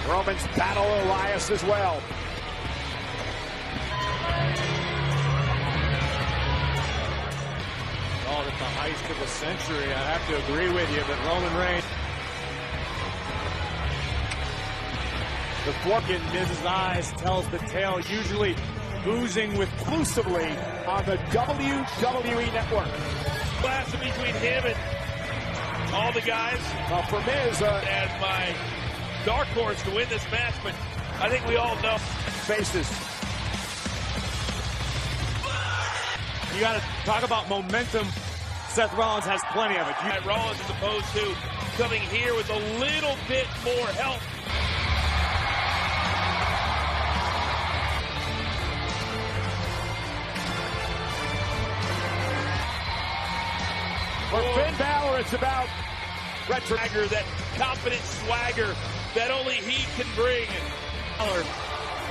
Roman's battle Elias as well. Oh, at the heist of the century. I have to agree with you that Roman Reigns. The fork in Miz's eyes tells the tale, usually oozing with exclusively on the WWE Network. Clash between him and all the guys. For Miz, as my dark horse to win this match, but I think we all know. Faces. You got to talk about momentum. Seth Rollins has plenty of it. Rollins, as opposed to coming here with a little bit more help. For Finn Balor, it's about retro swagger, that confident swagger that only he can bring.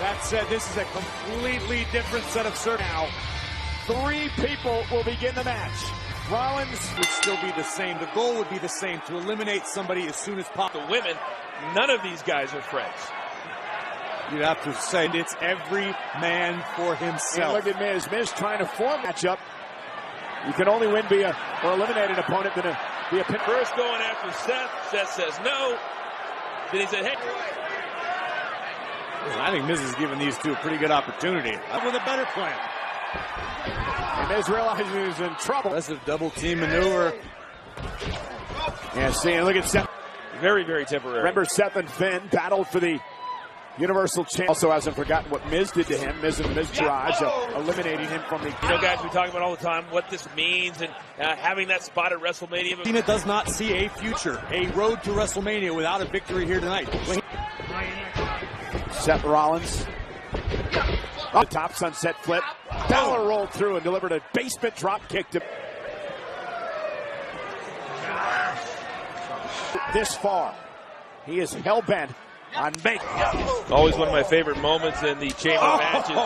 That said, this is a completely different set of circumstances. Now, 3 people will begin the match. Rollins would still be the same. The goal would be the same, to eliminate somebody as soon as possible. The women, none of these guys are friends. You'd have to say it's every man for himself. And look at Miz. Miz trying to form a matchup. You can only win via or eliminate an opponent than via pin. First going after Seth. Seth says no. Then he said, hey. I think Miz has given these two a pretty good opportunity. With a better plan. And Miz realizes he's in trouble. Aggressive double team maneuver. Yeah, see, look at Seth. Very, very temporary. Remember, Seth and Finn battled for the Universal Champion. Also hasn't forgotten what Miz did to him. Miz and Miz Taraj eliminating him from the... You know, guys, we talk about all the time what this means and having that spot at WrestleMania. Cena does not see a future, a road to WrestleMania without a victory here tonight. Seth Rollins. The top sunset flip. Balor rolled through and delivered a basement drop kick to... This far. He is hell-bent on making... Always one of my favorite moments in the chamber matches.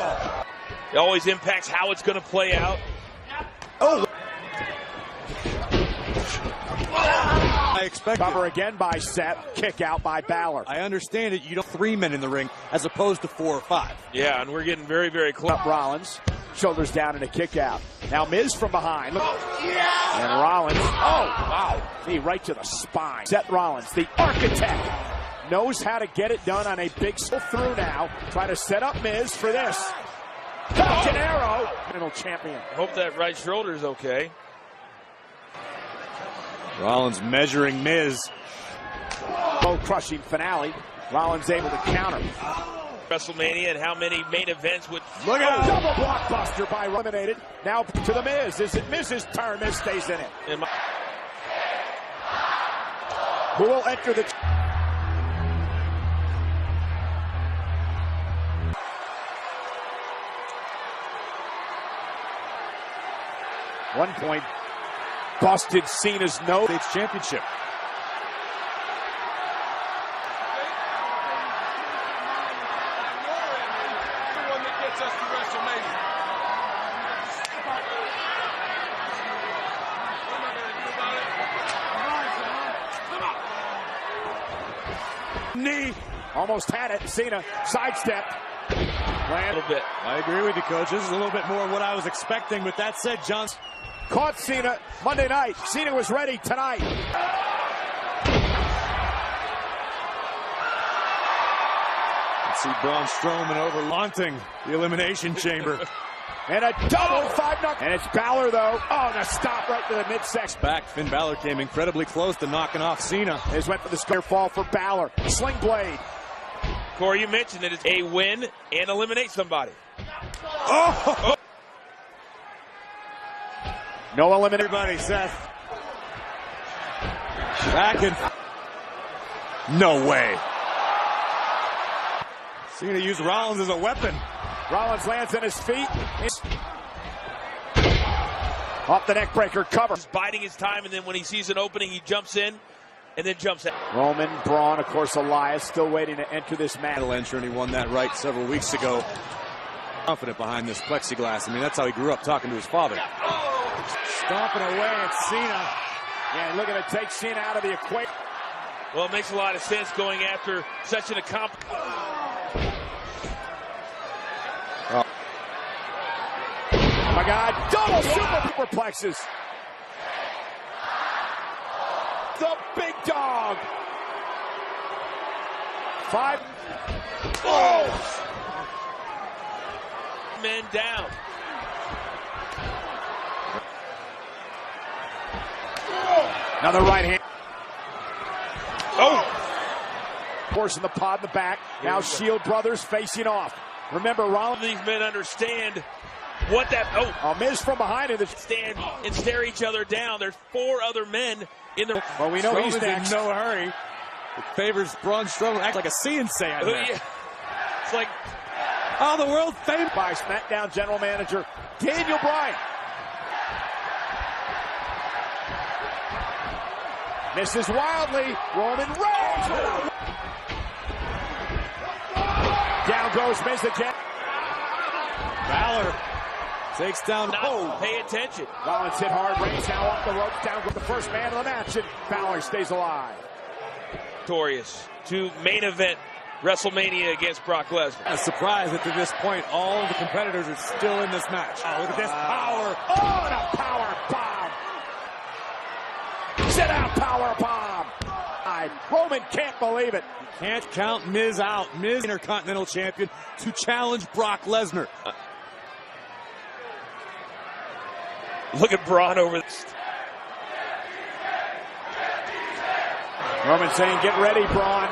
It always impacts how it's going to play out. I expect cover again by Seth. Kick out by Balor. I understand it. You don't 3 men in the ring as opposed to 4 or 5. Yeah, and we're getting very, very close. Up Rollins. Shoulders down and a kick out. Now Miz from behind. Yeah! And Rollins. Oh, wow. Knee right to the spine. Seth Rollins, the architect, knows how to get it done on a big through now. Try to set up Miz for this. Falcon Arrow. Middle champion. I hope that right shoulder is okay. Rollins measuring Miz. Crushing finale. Rollins able to counter. WrestleMania and how many main events would... Look at double blockbuster by eliminated. Now to the Miz. Is it Miz's turn? Miz stays in it. Who will enter the... One point. Busted Cena's nose. States championship. Knee. Almost had it. Cena sidestepped. A little bit. I agree with you, Coach. This is a little bit more of what I was expecting. With that said, John caught Cena Monday night. Cena was ready tonight. Let's see Braun Strowman over launching the Elimination Chamber. And a double 5-0. And it's Balor, though. Oh, and a stop right to the midsection. Back, Finn Balor came incredibly close to knocking off Cena. They went for the scare fall for Balor. Sling blade. Corey, you mentioned that it's a win and eliminate somebody. Oh! No eliminate. Everybody, Seth. Back and... No way. Cena used Rollins as a weapon. Rollins lands on his feet. Off the neck breaker cover. He's biding his time, and then when he sees an opening, he jumps in and then jumps out. Roman, Braun, of course, Elias still waiting to enter this match. Enter, and he won that right several weeks ago. Confident behind this plexiglass. I mean, that's how he grew up, talking to his father. Stomping away at Cena. Yeah, looking to take Cena out of the equation. Well, it makes a lot of sense going after such an accomplished. Oh my God, double superplexes. The big dog. 5. Oh! Men down. Another right hand. Oh! Forcing the pod in the back. Now Shield brothers facing off. Remember, Rollins. These men understand what that. Oh, Miz from behind in the stand and stare each other down. There's 4 other men in the. Well, we know he's next. In no hurry. It favors Branstrowan. Acts like a CNC out there. Yeah. It's like, oh, the world famous by SmackDown General Manager Daniel Bryan. Misses wildly. Roman Reigns. Down goes Miz again. Balor takes down. Pay attention. Rollins hit hard. Reigns now off the ropes. Down goes the first man of the match, and Balor stays alive. Victorious to main event WrestleMania against Brock Lesnar. A surprise that to this point, all the competitors are still in this match. Oh, look at this power. Oh, and a power bomb. Sit out power bomb. Roman can't believe it. You can't count Miz out. Miz, Intercontinental Champion, to challenge Brock Lesnar. Look at Braun over this. Roman saying, get ready, Braun.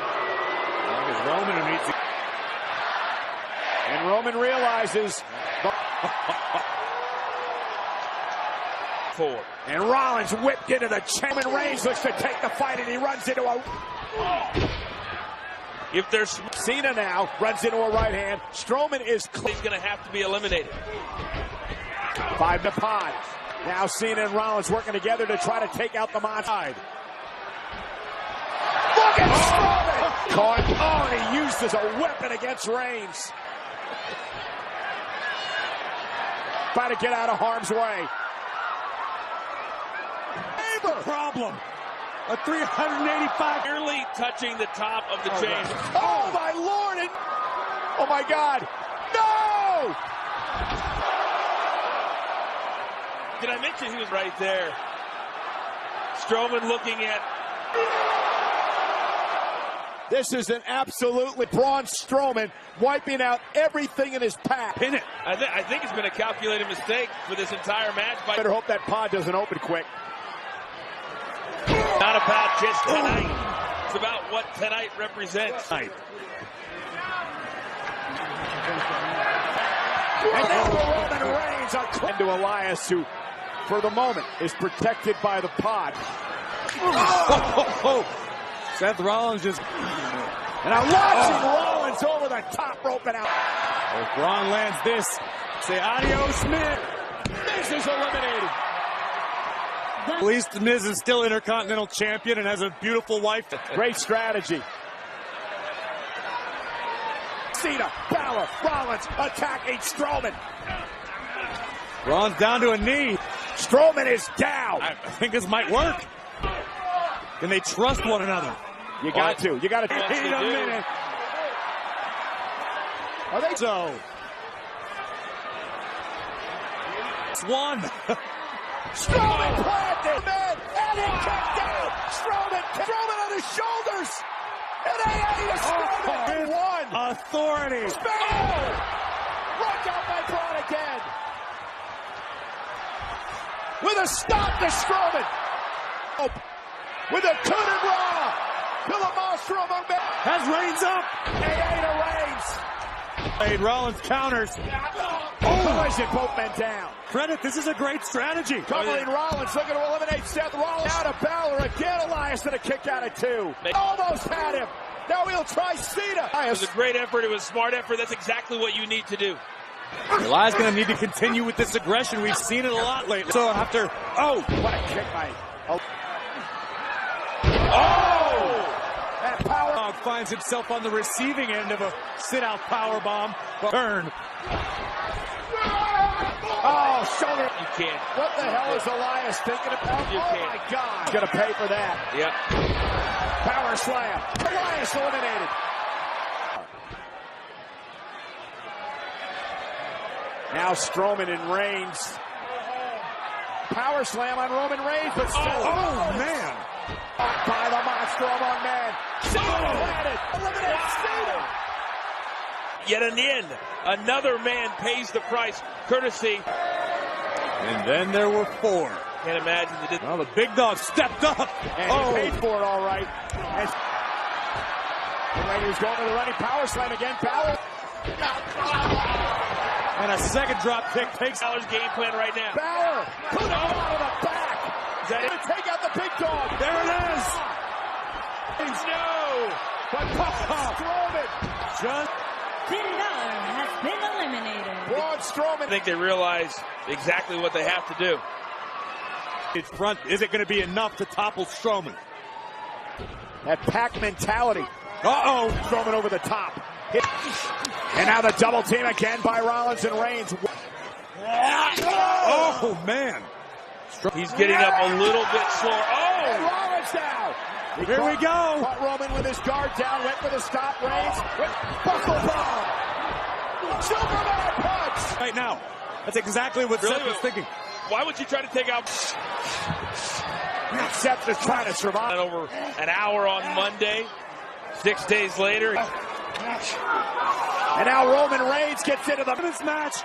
It's Roman who needs to. And Roman realizes. Forward. And Rollins whipped into the champion. Reigns looks to take the fight, and he runs into a. If there's Cena now runs into a right hand. Strowman is he's going to have to be eliminated. 5 to pod. Now Cena and Rollins working together to try to take out the monster. Look at Strowman! Caught. Oh, and he used as a weapon against Reigns. Trying to get out of harm's way. Problem. A 385. Nearly touching the top of the chain. Oh, my Lord. And, oh, my God. No! Did I mention he was right there? Strowman looking at. This is an absolutely Braun Strowman wiping out everything in his path. Pin it. I think it's been a calculated mistake for this entire match. Better hope that pod doesn't open quick. Not about just tonight. It's about what tonight represents. And now Roman Reigns into Elias, who, for the moment, is protected by the pod. Seth Rollins just. And I'm watching Rollins over the top rope and out. If Braun lands this, say adios, Miz. Miz is eliminated. At least Miz is still Intercontinental Champion and has a beautiful wife. Great strategy. Cena, Balor, Rollins attacking Strowman. Braun's down to a knee. Strowman is down. I think this might work. Can they trust one another? You got to. You got to. Wait a minute. Are they so? It's one. Strowman planted, man, and he kicked out. Strowman on his shoulders. And AA Strowman won. Authority. Rock out by Braun again. With a stop to Strowman. With a coup de grace to the monster among men. Has Reigns up. AA to Reigns. Rollins counters. Collision, both men down. Credit, this is a great strategy. Covering Rollins, looking to eliminate Seth Rollins. Out of Balor again. Elias with a kick out of 2. Almost had him. Now he'll try Cena. It was a great effort. It was a smart effort. That's exactly what you need to do. Elias going to need to continue with this aggression. We've seen it a lot lately. So after, what a kick, mate. That power dog finds himself on the receiving end of a sit-out power bomb. Turn. Oh, shoulder. You can't. What the hell is Elias thinking about? You can't. My God. He's going to pay for that. Yep. Power slam. Elias eliminated. Now Strowman and Reigns. Power slam on Roman Reigns, but still. Oh man. By the monster on man. Cena planted. Eliminates Cena. Yet again, another man pays the price, courtesy. And then there were four. Can't imagine they did. Well, the big dog stepped up. And he paid for it all right. And Raiders going to the running power slam again. Balor. And a second drop kick takes Balor's game plan right now. Balor. Put him out of the back. Is that it? Take out the big dog. There it is. No. But Strowman. Just Finn Balor has been eliminated. Braun Strowman. I think they realize exactly what they have to do. in front. Is it going to be enough to topple Strowman? That pack mentality. Uh-oh. Strowman over the top. Hit. And now the double team again by Rollins and Reigns. Oh, man. He's getting up a little bit slower. And Oh! Rollins now. Here we go. Caught Roman with his guard down. Went for the stop. Reigns. Buckle bomb. Superman punch. Right now. That's exactly what Really? Seth was thinking. Why would you try to take out Seth is trying to survive. over an hour on Monday? 6 days later. And now Roman Reigns gets into the match.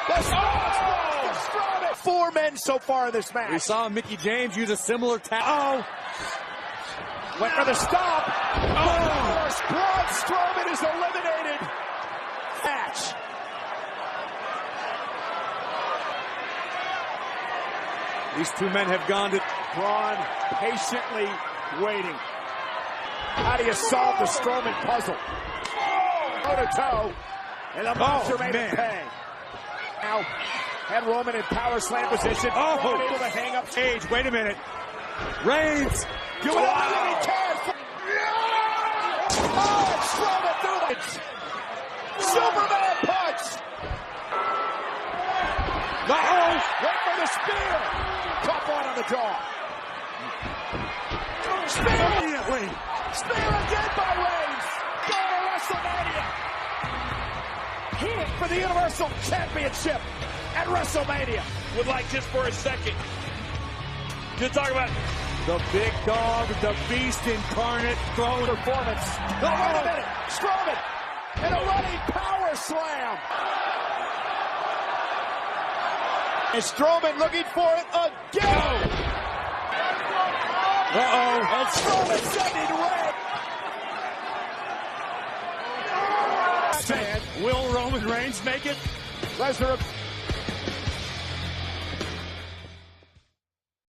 Strowman. 4 men so far in this match. We saw Mickey James use a similar tactic. Went for the stop. Braun Strowman is eliminated. Match. These two men have gone to Braun patiently waiting. How do you solve the Strowman puzzle? Toe to toe. And the monster made it pay. Now, had Roman in power slam position. Roman able to hang up. Cage. Wait a minute. Reigns. Doing everything he can. Oh, Strowman through the Superman punch. Wait for the spear. Top one on the jaw. Spear immediately. Spear again by Reigns. Going to WrestleMania. Here for the Universal Championship at WrestleMania. Would like just for a second to talk about The big dog, the beast incarnate, throwing Performance. Oh, wait a minute. Strowman. And a running power slam. And Strowman looking for it again. And Strowman sending Reigns. Will Roman Reigns make it? Lesnar